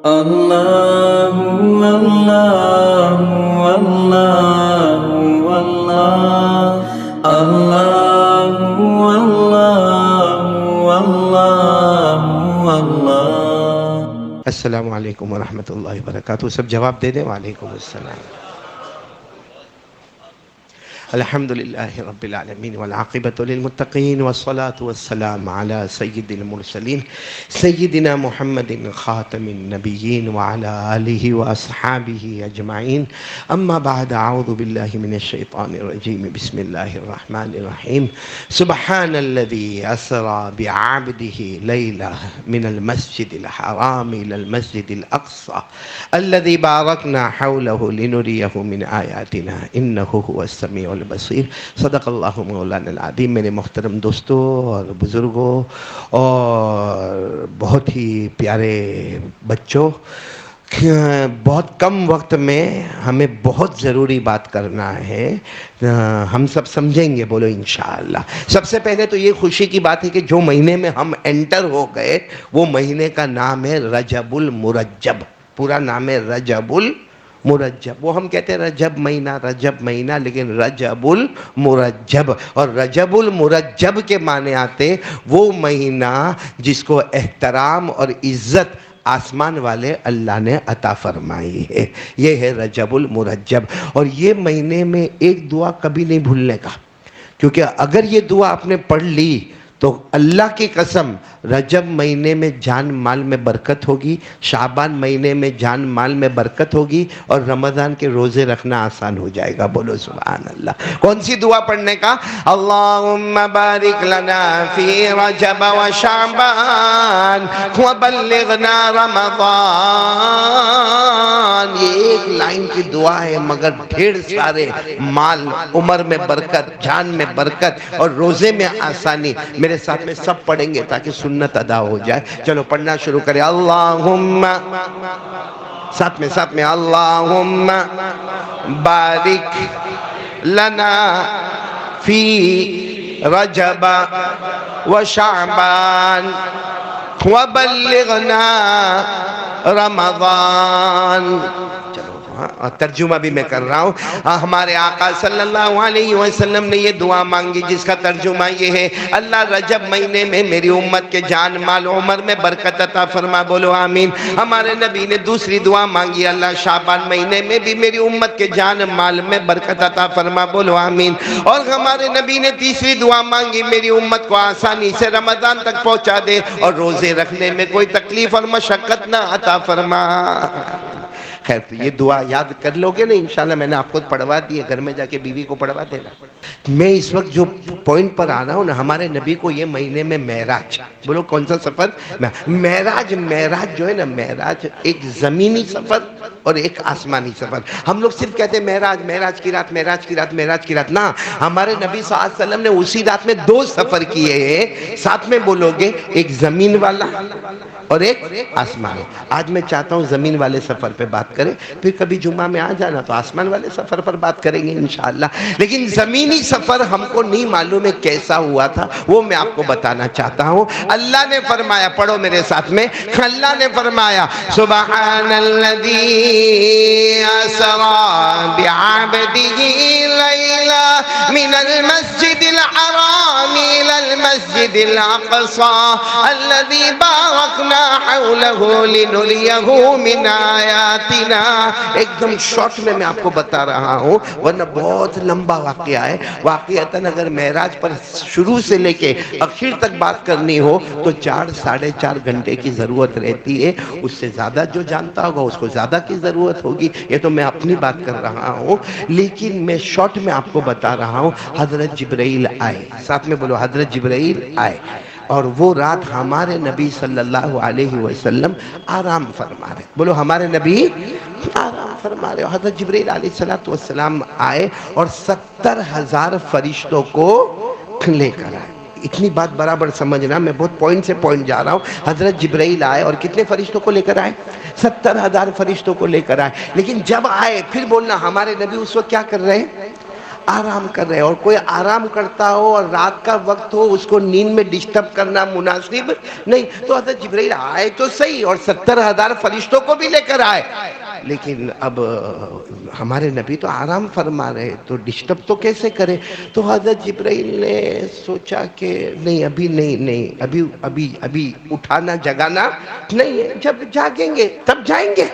اللہ اللہ اللہ اللہ اللہ اللہ اللہ۔ السلام علیکم ورحمۃ اللہ وبرکاتہ۔ سب جواب دے دیں۔ وعلیکم السلام۔ الحمد للہ رب العالمین والعاقبۃ للمتقین والصلاة والسلام علی سید المرسلین سیدنا محمد خاتم النبیین وعلی آلہ واصحابہ اجمعین، اما بعد، اعوذ باللہ من الشیطان الرجیم، بسم اللہ الرحمن الرحیم۔ سبحان الذی اسری بعبدہ لیلہ من المسجد الحرام الی المسجد الاقصی الذی بارکنا حولہ لنریہ من آیاتنا انہ هو السمیع البصیر۔ صدق اللہ مولانا العظیم۔ میرے محترم دوستوں اور بزرگوں اور بہت ہی پیارے بچوں، بہت کم وقت میں ہمیں بہت ضروری بات کرنا ہے، ہم سب سمجھیں گے، بولو انشاءاللہ۔ سب سے پہلے تو یہ خوشی کی بات ہے کہ جو مہینے میں ہم انٹر ہو گئے وہ مہینے کا نام ہے رجب المرجب۔ پورا نام ہے رجب المرجب۔ وہ ہم کہتے ہیں رجب مہینہ، لیکن رجب المرجب، اور رجب المرجب کے معنی آتے وہ مہینہ جس کو احترام اور عزت آسمان والے اللہ نے عطا فرمائی ہے، یہ ہے رجب المرجب۔ اور یہ مہینے میں ایک دعا کبھی نہیں بھولنے کا، کیونکہ اگر یہ دعا آپ نے پڑھ لی تو اللہ کی قسم رجب مہینے میں جان مال میں برکت ہوگی، شعبان مہینے میں جان مال میں برکت ہوگی، اور رمضان کے روزے رکھنا آسان ہو جائے گا۔ بولو سبحان اللہ۔ کون سی دعا پڑھنے کا؟ اللہم بارک لنا فی رجب و شعبان وبلغنا رمضان۔ یہ ایک لائن کی دعا ہے، مگر ڈھیر سارے مال، عمر میں برکت، جان میں برکت اور روزے میں آسانی۔ میرے ساتھ میں سب پڑھیں گے تاکہ سنت ادا ہو جائے۔ چلو پڑھنا شروع کریں۔ اللہم، ساتھ میں اللہم بارک لنا فی رجب و شعبان وبلغنا رمضان۔ اور ترجمہ بھی میں کر رہا ہوں۔ ہمارے آقا صلی اللہ علیہ وسلم نے یہ دعا مانگی جس کا ترجمہ یہ ہے، اللہ رجب مہینے میں میری امت کے جان مال عمر میں برکت عطا فرما۔ بولو آمین۔ ہمارے نبی نے دوسری دعا مانگی، اللہ شعبان مہینے میں بھی میری امت کے جان مال میں برکت عطا فرما۔ بولو آمین۔ اور ہمارے نبی نے تیسری دعا مانگی، میری امت کو آسانی سے رمضان تک پہنچا دے اور روزے رکھنے میں کوئی تکلیف اور مشقت نہ عطا فرما۔ خیر، تو یہ دعا یاد کر لو گے نا انشاءاللہ۔ میں نے آپ کو پڑھوا دی ہے، گھر میں جا کے بیوی کو پڑھوا دینا۔ میں اس وقت جو پوائنٹ پر آ رہا ہوں نا، ہمارے نبی کو یہ مہینے میں معراج، بولو کون سا سفر؟ معراج جو ہے نا، معراج ایک زمینی سفر اور ایک آسمانی سفر۔ ہم لوگ صرف کہتے ہیں معراج کی رات، نا، ہمارے نبی صلی اللہ علیہ وسلم نے اسی رات میں دو سفر کیے ہیں۔ ساتھ میں بولو گے، ایک زمین والا اور ایک آسمان۔ آج میں چاہتا ہوں زمین والے سفر پہ بات کریں، پھر کبھی جمعہ میں آ جانا تو آسمان والے سفر پر بات کریں گے انشاءاللہ۔ لیکن زمینی سفر ہم کو نہیں معلوم ہے کیسا ہوا تھا، وہ میں آپ کو بتانا چاہتا ہوں۔ اللہ نے فرمایا، پڑھو میرے ساتھ میں، اللہ نے فرمایا سبحان الذی اسری بعبدہ لیلا من المسجد الحرام الی المسجد الاقصی الذی بارکنا حولہ لنریہ من آیاتنا۔ ایک دم شارٹ میں آپ کو بتا رہا ہوں، ورنہ بہت لمبا واقعہ ہے۔ واقعتاً اگر معراج پر شروع سے لے کے آخر تک بات کرنی ہو تو 4-4.5 گھنٹے کی ضرورت رہتی ہے۔ اس سے زیادہ جو جانتا ہوگا اس کو زیادہ کی ضرورت ہوگی، یہ تو میں اپنی بات کر رہا ہوں، لیکن میں شارٹ میں آپ کو بتا رہا ہوں۔ حضرت جبرائیل آئے، ساتھ میں بولو حضرت جبرائیل آئے، اور وہ رات ہمارے نبی صلی اللہ علیہ وسلم آرام فرما رہے۔ بولو ہمارے نبی آرام فرما رہے۔ حضرت جبرائیل علیہ السلام آئے اور 70,000 فرشتوں کو لے کر آئے۔ اتنی بات برابر سمجھنا، میں بہت پوائنٹ سے پوائنٹ جا رہا ہوں۔ حضرت جبرائیل آئے اور کتنے فرشتوں کو لے کر آئے؟ 70,000 فرشتوں کو لے کر آئے۔ لیکن جب آئے، پھر بولنا ہمارے نبی اس وقت کیا کر رہے ہیں؟ آرام کر رہے، اور کوئی آرام کرتا ہو اور رات کا وقت ہو اس کو نیند میں ڈسٹرب کرنا مناسب نہیں۔ تو حضرت جبرائیل آئے تو صحیح، اور 70,000 فرشتوں کو بھی لے کر آئے، لیکن اب ہمارے نبی تو آرام فرما رہے تو ڈسٹرب تو کیسے کرے؟ تو حضرت جبرائیل نے سوچا کہ نہیں، ابھی اٹھانا جگانا نہیں ہے، جب جاگیں گے تب جائیں گے۔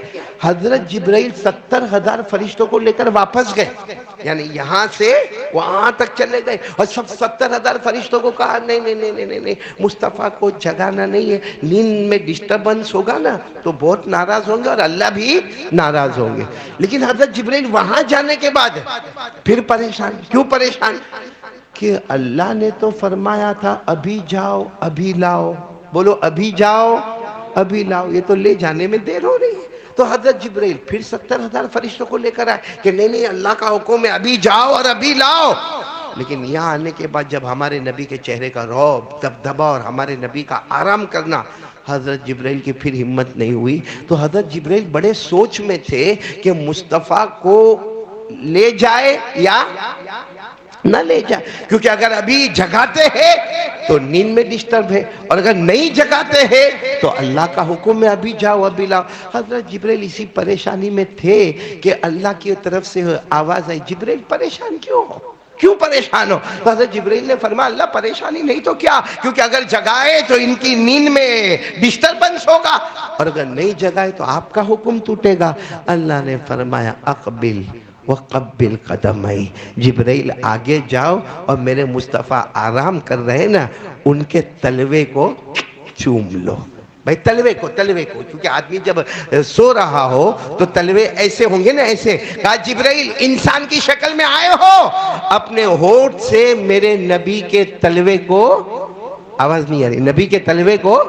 حضرت جبرائیل 70,000 فرشتوں کو لے کر واپس گئے، یعنی یہاں سے وہاں تک چلے گئے، اور سب 70,000 فرشتوں کو کہا نہیں، مصطفیٰ کو جگانا نہیں ہے، نیند میں ڈسٹربنس ہوگا نا تو بہت ناراض ہوں گے اور اللہ بھی ناراض ہوں گے۔ لیکن حضرت جبرائیل وہاں جانے کے بعد پھر پریشان۔ کیوں پریشان؟ کہ اللہ نے تو فرمایا تھا ابھی جاؤ ابھی لاؤ، بولو ابھی جاؤ ابھی لاؤ، یہ تو لے جانے میں دیر ہو رہی ہے۔ تو حضرت جبرائیل پھر 70,000 فرشتوں کو لے کر آئے کہ نہیں، اللہ کا حکم ہے ابھی جاؤ اور ابھی لاؤ۔ لیکن یہاں آنے کے بعد جب ہمارے نبی کے چہرے کا رعب، دبدبا اور ہمارے نبی کا آرام کرنا، حضرت جبرائیل کی پھر ہمت نہیں ہوئی۔ تو حضرت جبرائیل بڑے سوچ میں تھے کہ مصطفیٰ کو لے جائے یا نہ لے جائے، کیونکہ اگر ابھی جگاتے ہیں تو نیند میں ڈسٹرب ہے، اور اگر نہیں جگاتے ہیں تو اللہ کا حکم ہے ابھی جاؤ ابھی لاؤ۔ حضرت جبرائیل اسی پریشانی میں تھے کہ اللہ کی طرف سے آواز آئی، جبرائیل پریشان کیوں ہو؟ کیوں پریشان ہو؟ تو حضرت جبرائیل نے فرمایا اللہ پریشانی نہیں تو کیا، کیونکہ اگر جگائے تو ان کی نیند میں ڈسٹربنس ہوگا، اور اگر نہیں جگائے تو آپ کا حکم ٹوٹے گا۔ اللہ نے فرمایا اقبل وقبل قدمئی، جبرائیل آگے جاؤ اور میرے مصطفیٰ آرام کر رہے نا ان کے تلوے کو چوم لو۔ بھائی تلوے کو، کیونکہ آدمی جب سو رہا ہو تو تلوے ایسے ہوں گے نا، ایسے۔ کہا جبرائیل انسان کی شکل میں آئے ہو، اپنے ہونٹ سے میرے نبی کے تلوے کو، آواز نہیں آ رہی، نبی کے تلوے کو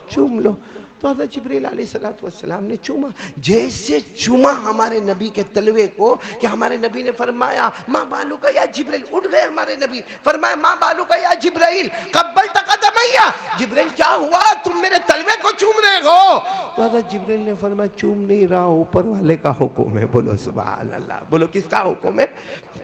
چوم لو۔ تو حضرت جبرائیل علیہ السلام نے چوما، جیسے چوما ہمارے نبی کے تلوے کو کہ ہمارے نبی نے فرمایا ماں بالو کا یا جبرائیل، اٹھ گئے ہمارے نبی، فرمایا ماں بالو کا یا جبرائیل قبلت قدمیا، جبرائیل کیا ہوا تم میرے تلوے کو چوم رہے ہو؟ تو حضرت جبرائیل نے فرمایا چوم نہیں رہا، اوپر والے کا حکم ہے۔ بولو سبحان اللہ، بولو کس کا حکم ہے؟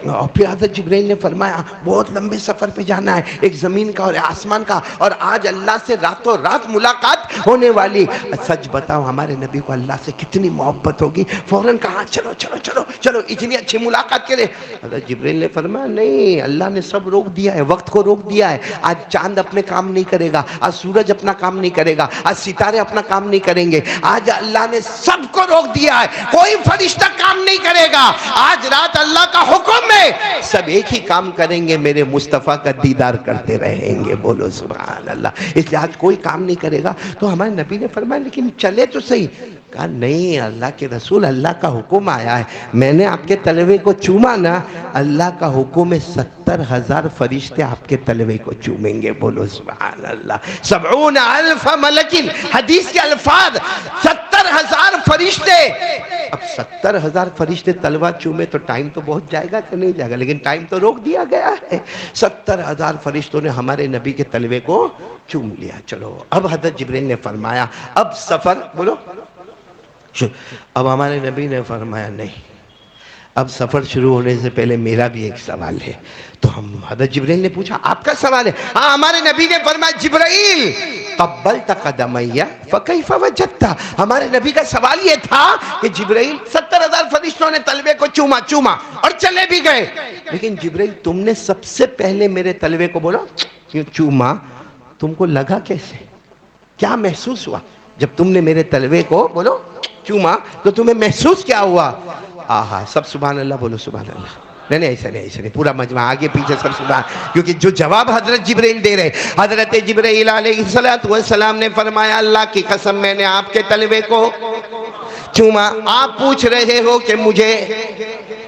اور پھر حضرت جبرائیل نے فرمایا بہت لمبے سفر پہ جانا ہے، ایک زمین کا اور آسمان کا، اور آج اللہ سے راتوں رات ملاقات ہونے والی۔ سچ بتاؤ ہمارے نبی کو اللہ سے کتنی محبت ہوگی، فوراً کہا چلو چلو چلو چلو اتنی اچھی ملاقات کے لیے۔ حضرت جبرائیل نے فرمایا نہیں، اللہ نے سب روک دیا ہے، وقت کو روک دیا ہے، آج چاند اپنے کام نہیں کرے گا، آج سورج اپنا کام نہیں کرے گا، آج ستارے اپنا کام نہیں کریں گے، آج اللہ نے سب کو روک دیا ہے، کوئی فرشتہ کام نہیں کرے گا، آج رات اللہ کا حکم ہے، سب ایک ہی کام کریں گے، میرے مصطفیٰ کا دیدار کرتے رہیں گے۔ بولو سبحان اللہ، اس لیے آج کوئی کام نہیں کرے گا۔ تو ہمارے نبی نے فرمایا لیکن چلے تو صحیح۔ کہا نہیں اللہ کے رسول، اللہ کا حکم آیا ہے، میں نے آپ کے تلوے کو چوما نا، اللہ کا حکم ہے 70,000 فرشتے آپ کے تلوے کو چومیں گے۔ بولو سبحان اللہ، 70,000 ملکین، حدیث کے الفاظ 70,000 فرشتے۔ اب 70,000 فرشتے تلوہ چومے تو ٹائم تو بہت جائے گا کہ نہیں جائے گا، لیکن ٹائم تو روک دیا گیا ہے۔ 70,000 فرشتوں نے ہمارے نبی کے تلوے کو چوم لیا۔ چلو اب حضرت جبرائیل نے فرمایا اب سفر، بولو، اب ہمارے نبی نے فرمایا نہیں، اب سفر شروع ہونے سے پہلے میرا بھی ایک سوال ہے۔ تو ہم حضرت جبرائیل نے پوچھا آپ کا سوال ہے؟ ہاں، ہمارے نبی نے فرمایا جبرائیل قبلت قدمیا فکیف وجدت، ہمارے نبی کا سوال یہ تھا کہ جبرائیل 70,000 فرشتوں نے تلوے کو چوما اور چلے بھی گئے، لیکن جبرائیل تم نے سب سے پہلے میرے تلوے کو بولو کیوں چوما، تم کو لگا کیسے، کیا محسوس ہوا جب تم نے میرے تلوے کو بولو چوما، تو تمہیں محسوس کیا ہوا؟ آہا، سب سبحان اللہ بولو سبحان اللہ۔ نہیں ایسا نہیں، پورا مجمع آگے پیچھے سب سبحان، کیونکہ جو جواب حضرت جبرائیل دے رہے، حضرت جبرائیل علیہ السلام نے فرمایا اللہ کی قسم میں نے آپ کے تلوے کو چوما، آپ پوچھ رہے ہو کہ مجھے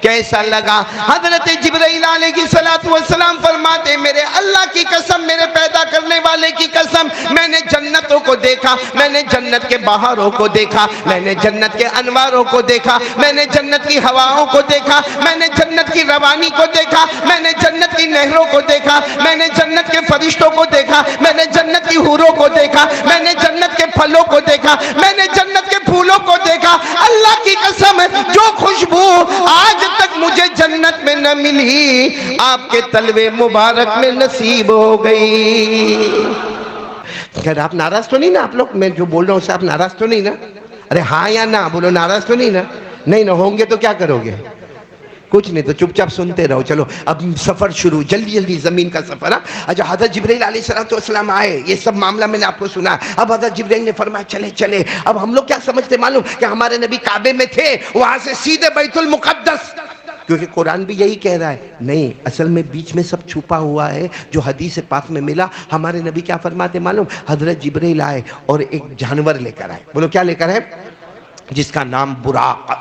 کیسا لگا؟ حضرت جبرائیل علیہ السلام فرماتے میرے اللہ کی قسم، میرے پیدا کرنے والے کی قسم، میں نے جنتوں کو دیکھا، میں نے جنت کے بہاروں کو دیکھا، میں نے جنت کے انواروں کو دیکھا، میں نے جنت کی ہواؤں کو دیکھا، میں نے جنت کی روانی کو دیکھا، میں نے جنت کی نہروں کو دیکھا، میں نے جنت کے فرشتوں کو دیکھا، میں نے جنت کی حوروں کو دیکھا، میں نے جنت کے پھلوں کو دیکھا، میں نے جنت کے پھولوں کو دیکھا۔ اللہ کی قسم جو خوشبو آج تک مجھے جنت میں نہ ملی، آپ کے تلوے مبارک میں نصیب ہو گئی۔ خیر آپ ناراض تو نہیں نا؟ آپ لوگ، میں جو بول رہا ہوں اسے آپ ناراض تو نہیں نا؟ ارے ہاں یا نہ بولو، ناراض تو نہیں نا؟ نہیں نہ ہوں گے تو کیا کرو گے؟ کچھ نہیں تو چپ چاپ سنتے رہو۔ چلو اب سفر شروع، جلدی جلدی زمین کا سفر۔ اچھا حضرت جبرائیل علیہ السلام آئے، یہ سب معاملہ میں نے آپ کو سنا۔ اب حضرت جبرائیل نے فرمایا چلے چلے۔ اب ہم لوگ کیا سمجھتے معلوم کہ ہمارے نبی کعبے میں تھے، وہاں سے سیدھے بیت المقدس، کیونکہ قرآن بھی یہی کہہ رہا ہے۔ نہیں، اصل میں بیچ میں سب چھپا ہوا ہے جو حدیث پاک میں ملا۔ ہمارے نبی کیا فرماتے معلوم؟ حضرت جبرائیل آئے اور ایک جانور لے کر آئے۔ بولو کیا لے کر آئے؟ جس کا نام براق،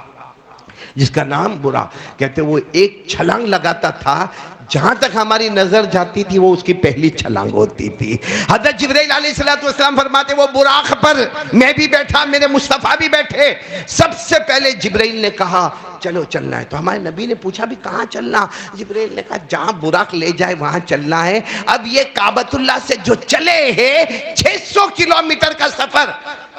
جس کا نام براق۔ کہتے وہ ایک چھلانگ لگاتا تھا، جہاں تک ہماری نظر جاتی تھی وہ اس کی پہلی چھلانگ ہوتی تھی۔ حضرت جبرائیل علیہ السلام فرماتے وہ براق پر میں بھی بیٹھا، میرے مصطفیٰ بھی بیٹھے۔ سب سے پہلے جبرائیل نے کہا چلو چلنا ہے۔ تو ہمارے نبی نے پوچھا بھی کہاں چلنا؟ جبرائیل نے کہا جہاں براق لے جائے وہاں چلنا ہے۔ اب یہ کعبۃ اللہ سے جو چلے ہیں 600 کلومیٹر کا سفر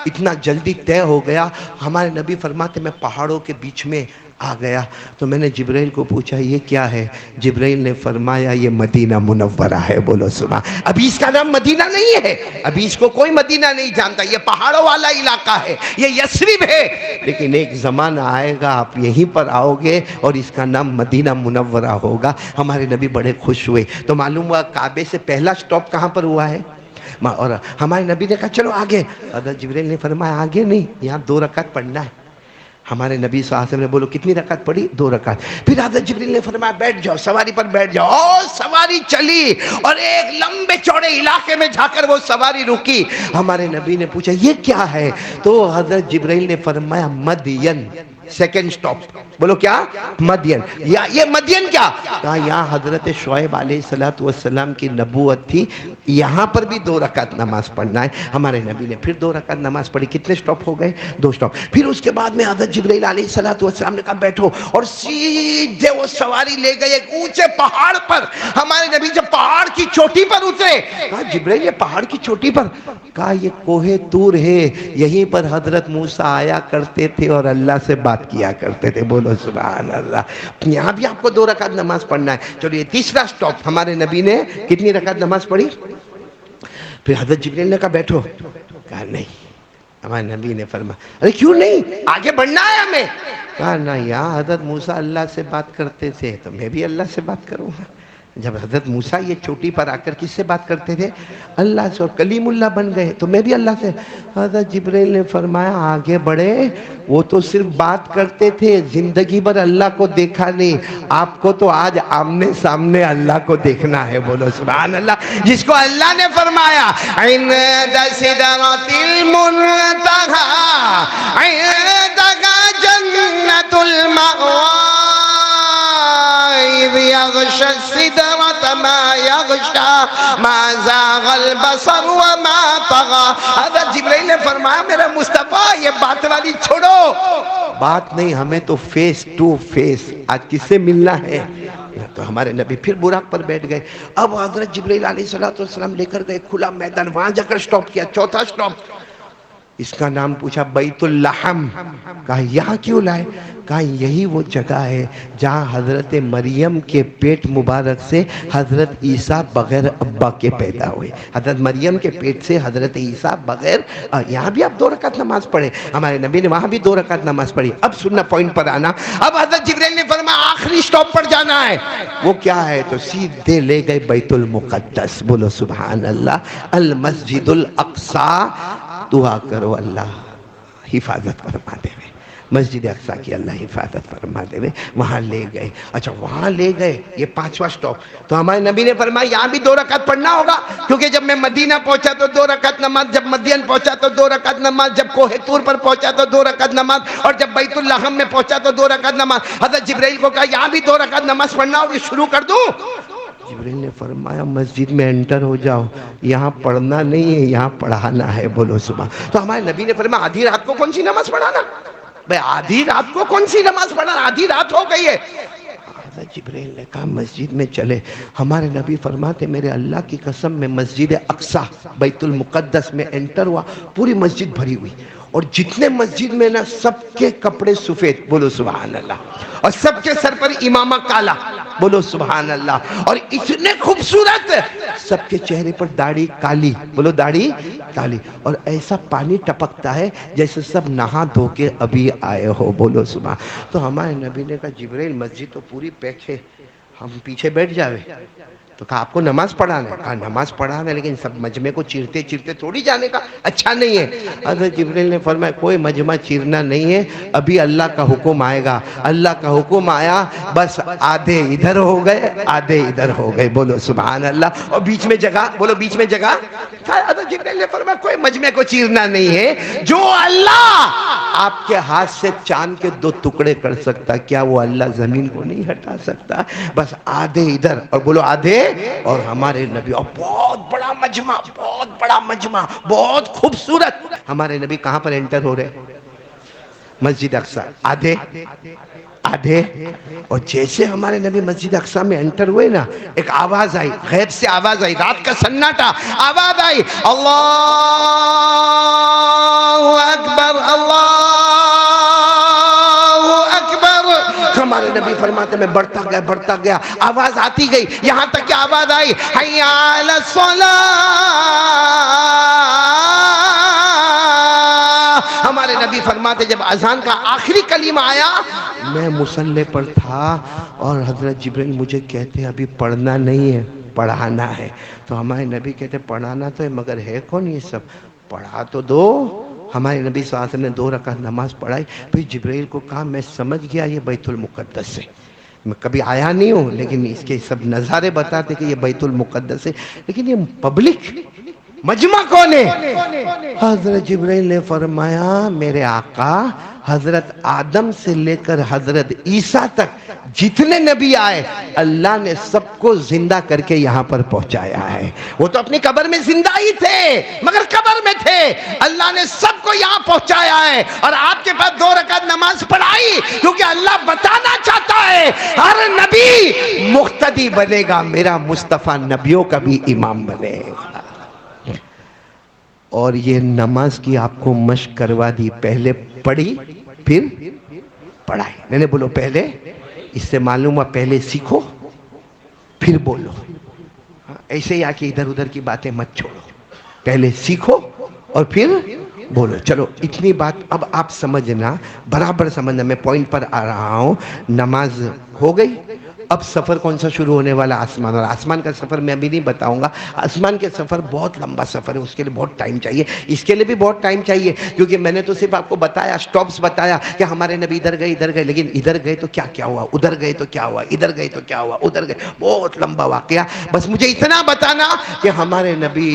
اتنا جلدی طے ہو گیا۔ ہمارے نبی فرماتے میں پہاڑوں کے بیچ میں آ گیا۔ تو میں نے جبرائیل کو پوچھا یہ کیا ہے؟ جبرائیل نے فرمایا یہ مدینہ منورہ ہے۔ بولو سبحان۔ ابھی اس کا نام مدینہ نہیں ہے، ابھی اس کو کوئی مدینہ نہیں جانتا، یہ پہاڑوں والا علاقہ ہے، یہ یثرب ہے۔ لیکن ایک زمانہ آئے گا آپ یہیں پر آؤ گے اور اس کا نام مدینہ منورہ ہوگا۔ ہمارے نبی بڑے خوش ہوئے۔ تو معلوم ہوا کعبے سے پہلا سٹاپ کہاں پر ہوا ہے؟ اور ہمارے نبی نے کہا چلو آگے۔ حضرت جبرائیل نے فرمایا آگے نہیں، یہاں 2 رکعت پڑھنا ہے۔ ہمارے نبی صلی اللہ علیہ وسلم نے بولو کتنی رکعت پڑھی؟ 2 رکعت۔ پھر حضرت جبرائیل نے فرمایا بیٹھ جاؤ، سواری پر بیٹھ جاؤ۔ اور سواری چلی اور ایک لمبے چوڑے علاقے میں جا کر وہ سواری رکی۔ ہمارے نبی نے پوچھا یہ کیا ہے؟ تو حضرت جبرائیل نے فرمایا مدین، سیکنڈ سٹاپ۔ بولو کیا؟ مدین۔ یہ مدین کیا؟ کہا یہاں حضرت شعیب علیہ السلام کی نبوت تھی، یہاں پر بھی 2 رکعت نماز پڑھنا ہے۔ ہمارے نبی نے پھر 2 رکعت نماز پڑھی۔ کتنے سٹاپ ہو گئے؟ 2 سٹاپ۔ پھر اس کے بعد میں حضرت جبرائیل علیہ السلام نے کہا بیٹھو، اور سیدھے وہ سواری لے گئے ایک اونچے پہاڑ پر۔ ہمارے نبی جب پہاڑ کی چوٹی پر اترے، کہا جبرائیل یہ پہاڑ کی چوٹی پر؟ کہا یہ کوہ طور ہے، یہیں پر حضرت موسیٰ آیا کرتے تھے اور اللہ سے بات کیا کرتے تھے۔ بولو سبحان اللہ۔ یہاں بھی آپ کو 2 رکعت نماز پڑھنا ہے۔ چلو یہ تیسرا سٹاپ، ہمارے نبی نے کتنی رکعت نماز پڑھی؟ پھر حضرت جبرائیل نے کہا بیٹھو، کہا نہیں۔ ہمارے نبی نے فرمایا ارے کیوں نہیں؟ آگے بڑھنا ہے ہمیں۔ کہا نہ، یہاں حضرت موسیٰ اللہ سے بات کرتے تھے تو میں بھی اللہ سے بات کروں گا۔ جب حضرت موسیٰ یہ چوٹی پر آ کر کس سے بات کرتے تھے؟ اللہ سے، اور کلیم اللہ بن گئے تو میں بھی اللہ سے۔ حضرت جبرائیل نے فرمایا آگے بڑھے، وہ تو صرف بات کرتے تھے، زندگی بھر اللہ کو دیکھا نہیں، آپ کو تو آج آمنے سامنے اللہ کو دیکھنا ہے۔ بولو سبحان اللہ۔ جس کو اللہ نے فرمایا عند سدرۃ المنتہی عندہا جنت المأوی اذ یغشی السدرۃ ما یغشی ما زاغ البصر وما طغی۔ حضرت جبرائیل نے فرمایا میرا مصطفیٰ یہ بات والی چھوڑو، بات نہیں، ہمیں تو فیس ٹو فیس آج کس سے ملنا ہے۔ تو ہمارے نبی پھر براق پر بیٹھ گئے۔ اب حضرت جبرائیل علیہ السلام لے کر گئے کھلا میدان، وہاں جا کر سٹاپ کیا، چوتھا سٹاپ۔ اس کا نام پوچھا بیت اللحم۔ کہا یہاں کیوں لائے؟ کہا یہی وہ جگہ ہے جہاں حضرت مریم کے پیٹ مبارک سے حضرت عیسیٰ بغیر ابا کے پیدا ہوئے۔ حضرت مریم کے پیٹ سے حضرت عیسیٰ بغیر، یہاں بھی آپ 2 رکعت نماز پڑھے۔ ہمارے نبی نے وہاں بھی 2 رکعت نماز پڑھی۔ اب سننا، پوائنٹ پر آنا۔ اب حضرت جبرائیل نے فرمایا آخری سٹاپ پر جانا ہے۔ وہ کیا ہے؟ تو سیدھے لے گئے بیت المقدس۔ بولو سبحان اللہ۔ المسجد الاقصی، دعا کرو اللہ حفاظت فرما دے۔ مسجد اقصی کی اللہ حفاظت فرما دے۔ وہاں لے گئے۔ اچھا وہاں لے گئے، یہ 5واں سٹاپ۔ تو ہمارے نبی نے فرمایا یہاں بھی 2 رکعت پڑھنا ہوگا، کیونکہ جب میں مدینہ پہنچا تو 2 رکعت نماز، جب مدین پہنچا تو 2 رکعت نماز، جب کوہ طور پر پہنچا تو 2 رکعت نماز، اور جب بیت اللحم میں پہنچا تو 2 رکعت نماز۔ حضرت جبرائیل کو کہا یہاں بھی 2 رکعت نماز پڑھنا ہوگی، شروع کر دوں؟ جبرائیل نے فرمایا مسجد میں انٹر ہو جاؤ، یہاں پڑھنا نہیں ہے، یہاں پڑھانا ہے۔ بولو صبح۔ تو ہمارے نبی نے فرمایا آدھی رات کو کون سی نماز پڑھانا؟ بھئی آدھی رات کو کون سی نماز پڑھانا؟ آدھی رات ہو گئی ہے۔ حضرت جبرائیل نے کہا مسجد میں چلے۔ ہمارے نبی فرماتے میرے اللہ کی قسم میں مسجد اقصی بیت المقدس میں انٹر ہوا، پوری مسجد بھری ہوئی، اور جتنے مسجد میں نا سب کے کپڑے سفید، بولو سبحان اللہ، اور سب کے سر پر امامہ کالا، بولو سبحان اللہ، اور اتنے خوبصورت سب کے چہرے پر داڑھی کالی، بولو داڑھی کالی، اور ایسا پانی ٹپکتا ہے جیسے سب نہا دھو کے ابھی آئے ہو، بولو سبحان۔ تو ہمارے نبی نے کہا جبرائیل مسجد تو پوری پیک ہے، ہم پیچھے بیٹھ جاوے؟ تو کہا آپ کو نماز پڑھانا ہے؟ کہا نماز پڑھانا ہے لیکن سب مجمع کو چیرتے چیرتے تھوڑی جانے کا اچھا نہیں ہے۔ حضرت جبرائیل نے فرمایا کوئی مجمع چیرنا نہیں ہے، ابھی اللہ کا حکم آئے گا۔ اللہ کا حکم آیا، بس آدھے ادھر ہو گئے آدھے ادھر ہو گئے، بولو سبحان اللہ، اور بیچ میں جگہ، بولو بیچ میں جگہ۔ حضرت جبرائیل نے فرمایا کوئی مجمع کو چیرنا نہیں ہے، جو اللہ آپ کے ہاتھ سے چاند کے 2 ٹکڑے کر سکتا، کیا وہ اللہ زمین کو نہیں ہٹا سکتا؟ بس آدھے ادھر، اور بولو آدھے، اور ہمارے نبی، اور بہت بڑا مجمع، بہت بڑا مجمع، بہت خوبصورت۔ ہمارے نبی کہاں پر انٹر ہو رہے؟ مسجد اقصی، آدھے آدھے، اور جیسے ہمارے نبی مسجد اقصی میں انٹر ہوئے نا، ایک آواز آئی، غیب سے آواز آئی، رات کا سناٹا، آواز آئی، اللہ اکبر اللہ اکبر۔ ہمارے نبی فرماتے میں بڑھتا گیا، آواز آتی گئی، یہاں تک کہ آواز آئی، حی علی الصلاۃ۔ ہمارے نبی فرماتے جب اذان کا آخری کلمہ آیا، میں مصلی پر تھا اور حضرت جبرائیل مجھے کہتے ابھی پڑھنا نہیں ہے، پڑھانا ہے۔ تو ہمارے نبی کہتے پڑھانا تو ہے مگر ہے کون یہ سب، پڑھا تو دو۔ ہمارے نبی صلی اللہ علیہ وسلم نے 2 رکعت نماز پڑھائی، پھر جبرائیل کو کہا میں سمجھ گیا یہ بیت المقدس ہے، میں کبھی آیا نہیں ہوں لیکن اس کے سب نظارے بتاتے کہ یہ بیت المقدس ہے، لیکن یہ پبلک مجمع کون ہے؟ حضرت جبرائیل نے فرمایا میرے آقا حضرت آدم سے لے کر حضرت عیسیٰ تک جتنے نبی آئے اللہ نے سب کو زندہ کر کے یہاں پر پہنچایا ہے۔ وہ تو اپنی قبر میں زندہ ہی تھے مگر قبر میں تھے، اللہ نے سب کو یہاں پہنچایا ہے، اور آپ کے پاس 2 رکعت نماز پڑھائی کیونکہ اللہ بتانا چاہتا ہے ہر نبی مقتدی بنے گا، میرا مصطفیٰ نبیوں کا بھی امام بنے گا۔ اور یہ نماز کی آپ کو مشق کروا دی، پہلے پڑھی پھر پڑھائی، میں نے بولو پہلے، اس سے معلوم ہوا پہلے سیکھو پھر بولو، ایسے ہی آکے ادھر ادھر کی باتیں مت چھوڑو، پہلے سیکھو اور پھر بولو۔ چلو اتنی بات اب آپ سمجھنا، برابر سمجھنا، میں پوائنٹ پر آ رہا ہوں۔ نماز ہو گئی، اب سفر کون سا شروع ہونے والا؟ آسمان، اور آسمان کا سفر میں ابھی نہیں بتاؤں گا، آسمان کے سفر بہت لمبا سفر ہے، اس کے لیے بہت ٹائم چاہیے، اس کے لیے بھی بہت ٹائم چاہیے، کیونکہ میں نے تو صرف آپ کو بتایا، سٹاپس بتایا کہ ہمارے نبی ادھر گئے، لیکن ادھر گئے تو کیا کیا ہوا، ادھر گئے تو کیا ہوا، ادھر گئے تو کیا ہوا، ادھر گئے، بہت لمبا واقعہ۔ بس مجھے اتنا بتانا کہ ہمارے نبی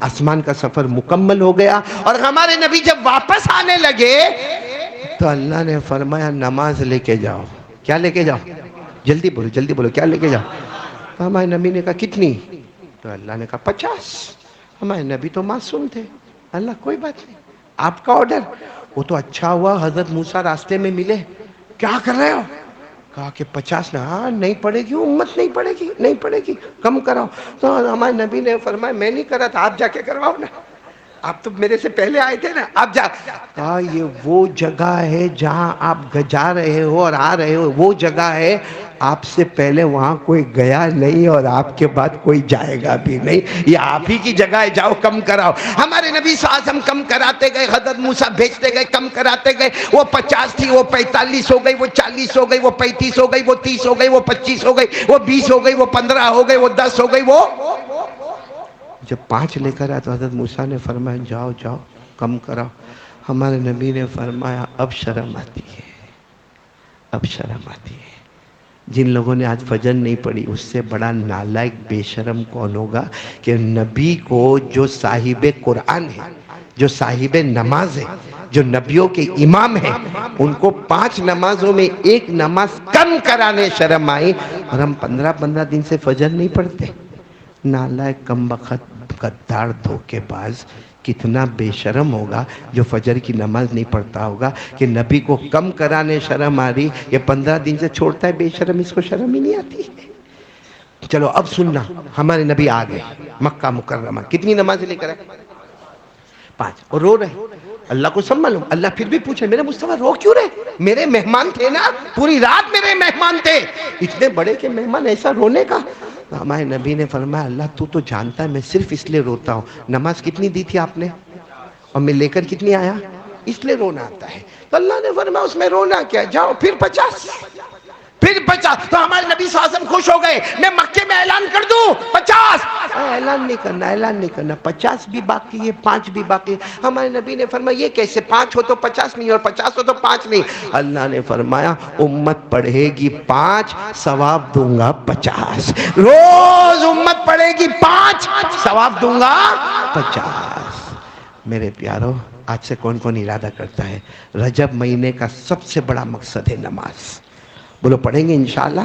آسمان کا سفر مکمل ہو گیا، اور ہمارے نبی جب واپس آنے لگے تو اللہ نے فرمایا نماز لے کے جاؤ۔ کیا لے کے جاؤ؟ جلدی بولو کیا لے کے جاؤ؟ تو ہمارے نبی نے کہا کتنی؟ تو اللہ نے کہا 50۔ ہمارے نبی تو معصوم تھے، اللہ کوئی بات نہیں، آپ کا آرڈر۔ وہ تو اچھا ہوا حضرت موسیٰ راستے میں ملے، کیا کر رہے ہو؟ کہا کہ 50 نہ، ہاں نہیں پڑے گی امت، نہیں پڑے گی، کم کراؤ۔ تو ہمارے نبی نے فرمایا میں نہیں کرا تھا، آپ جا کے کرواؤ نا، آپ تو میرے سے پہلے آئے تھے نا، آپ جا۔ کہا یہ وہ جگہ ہے جہاں آپ جا رہے ہو اور آ رہے ہو، وہ جگہ ہے آپ سے پہلے وہاں کوئی گیا نہیں اور آپ کے بعد کوئی جائے گا بھی نہیں، یہ آپ ہی کی جگہ ہے، جاؤ کم کراؤ۔ ہمارے نبی صلی اللہ علیہ وسلم کم کراتے گئے، حضرت موسیٰ بھیجتے گئے، کم کراتے گئے، وہ 50 تھی وہ 45 ہو گئی، وہ 40 ہو گئی، وہ 35 ہو گئی، وہ 30 ہو گئی، وہ 25 ہو گئی، وہ 20 ہو گئی، وہ 15 ہو گئی، وہ 10 ہو گئی، وہ جب 5 لے کر آیا تو حضرت موسیٰ نے فرمایا جاؤ کم کراؤ۔ ہمارے نبی نے فرمایا اب شرم آتی ہے، اب شرم آتی ہے۔ جن لوگوں نے آج فجر نہیں پڑھی اس سے بڑا نالائق بے شرم کون ہوگا کہ نبی کو جو صاحب قرآن ہے، جو صاحب نماز ہے، جو نبیوں کے امام ہیں، ان کو 5 نمازوں میں 1 نماز کم کرانے شرم آئی، اور ہم 15 دن سے فجر نہیں پڑھتے۔ نالائق، کم بخت، غدار، دھوکے باز، کتنا بے شرم ہوگا جو فجر کی نماز نہیں پڑھتا ہوگا کہ نبی کو کم کرانے شرم آ رہی، یہ 15 دن سے چھوڑتا ہے بے شرم، اس کو شرم ہی نہیں آتی۔ چلو اب سننا، ہمارے نبی آ گئے مکہ مکرمہ، کتنی نمازیں لے کر آئے؟ 5 اور رو رہے. اللہ کو سب معلوم. اللہ پھر بھی پوچھے میرے مصطفیٰ رو کیوں رہے؟ میرے مہمان تھے نا، پوری رات میرے مہمان تھے. اتنے بڑے کے مہمان ایسا رونے کا. ہمارے نبی نے فرمایا اللہ تو تو جانتا ہے میں صرف اس لیے روتا ہوں. نماز کتنی دی تھی آپ نے اور میں لے کر کتنی آیا؟ اس لیے رونا آتا ہے. تو اللہ نے فرمایا اس میں رونا کیا، جاؤ پھر 50 پھر 50. تو ہمارے نبی صلی اللہ علیہ وسلم خوش ہو گئے. میں مکے میں اعلان کر دوں 50. اعلان نہیں کرنا، اعلان نہیں کرنا. 50 بھی باقی ہے، 5 بھی باقی ہے. ہمارے نبی نے فرمایا یہ کیسے 5 ہو تو 50 نہیں اور 50 ہو تو 5 نہیں. اللہ نے فرمایا امت پڑھے گی 5 ثواب دوں گا 50. روز امت پڑھے گی 5 ثواب دوں گا 50. میرے پیارو آج سے کون کون ارادہ کرتا ہے رجب مہینے کا سب سے بڑا مقصد ہے نماز؟ بولو پڑھیں گے انشاءاللہ.